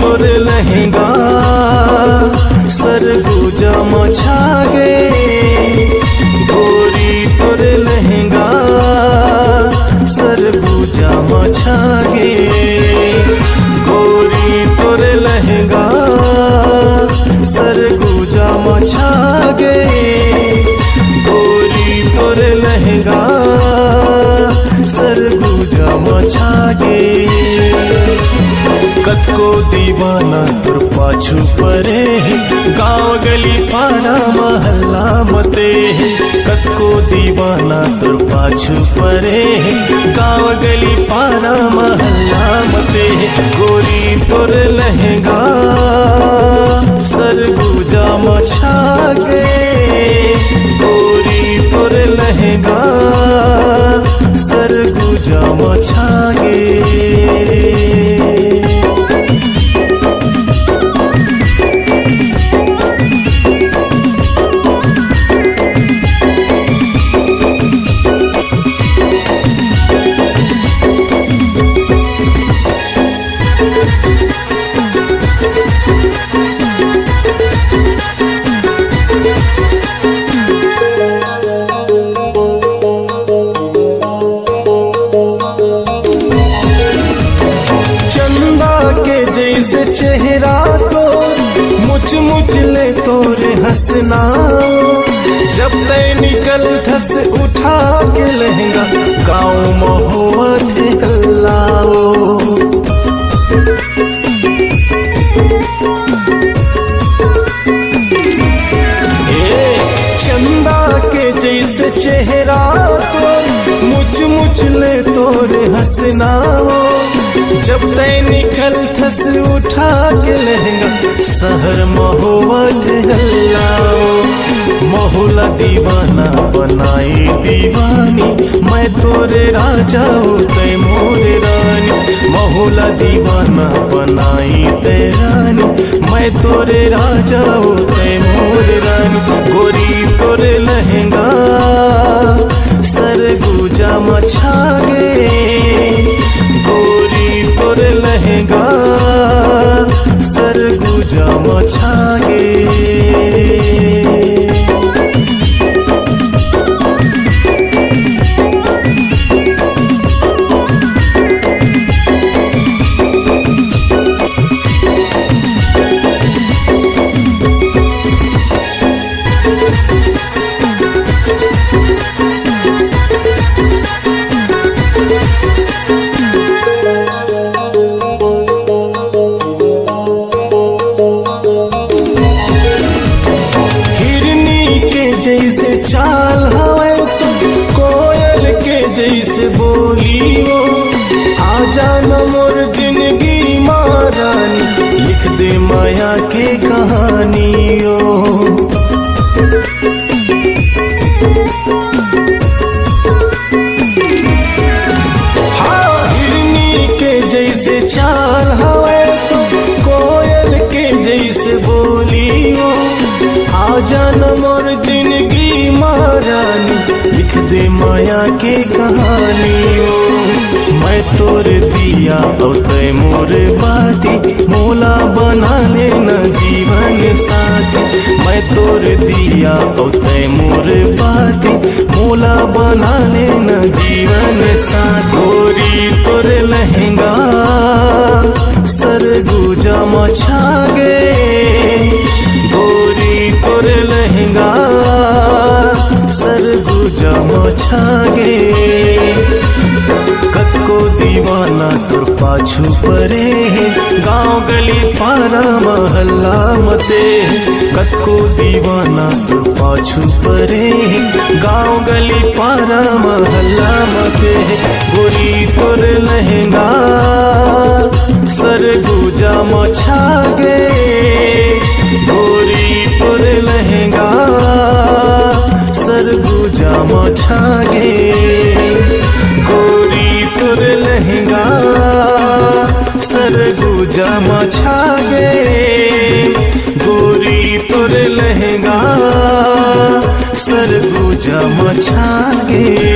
तोर लहंगा सरगुजा मछागे, गोरी तोर लहंगा सरगुजा मछागे, गोरी तोर लहंगा सरगुजा मछागे, गोरी तोर लहंगा सरगुजा मछागे। कतको दीवाना तुर पाछू परे है, गाँव गली पारा महल्ला मते है। कतको दीवाना तुर पाछू परे है, गाँव गली पारा महल्ला मते है। गोरी तोर लहंगा सरगुजा मछागे, गोरी तोर लहंगा सरगुजा मछागे। जैसे चेहरा तो मुझ मुझ ले तोरे हंसना, जब तय निकल धस उठा के लहंगा गाँव महुआ थे हल्लाओ। चंदा के जैसे चेहरा तो मुझ मुझ ले तोरे हंसना, जब तय निकल थस उठा के लहंगा शहर महुआ हल्लाओ। महुला दीवाना बनाई दीवानी, मैं तोरे राजा हो तय मोरे रानी। महुला दीवाना बनाई तय रानी, मैं तोरे राजा हो तय मोरे रानी। गोरी तोरे लहंगा सरगुजा मछागे, गोरी तोर लहंगा सरगुजा मछागे। जैसे चाल हवे तो कोयल के जैसे बोली हो, आजा न मोर जिंदगी मारानी, लिख दे माया के कहानियों। हाँ हिरनी के जैसे चाल हवे तो कोयल के जैसे बोली हो, आजा न मोर जिंदगी मारानी, लिख दे माया के कहानियों। मैं तोर दिया और तय मोर बाती, मोला बना लेना जीवन साथी। मैं तोर दिया और तय मोर बाती, मोला बना लेना जीवन साथी। गोरी तोर लहंगा सरगुजा मछागे, गोरी तोर लहंगा सरगुजा मछागे। कतको दीवाना तुर पाछू परे है, गाँव गली पारा महल्ला मते है। कतको दीवाना तुर पाछू परे है, गाँव गली पारा महल्ला मते है। गोरी तोर लहंगा सरगुजा मछागे, गोरी तोर लहंगा सरगुजा मछागे गोरी तोर लहंगा सरगुजा मछागे गोरी तोर लहंगा सरगुजा मछागे।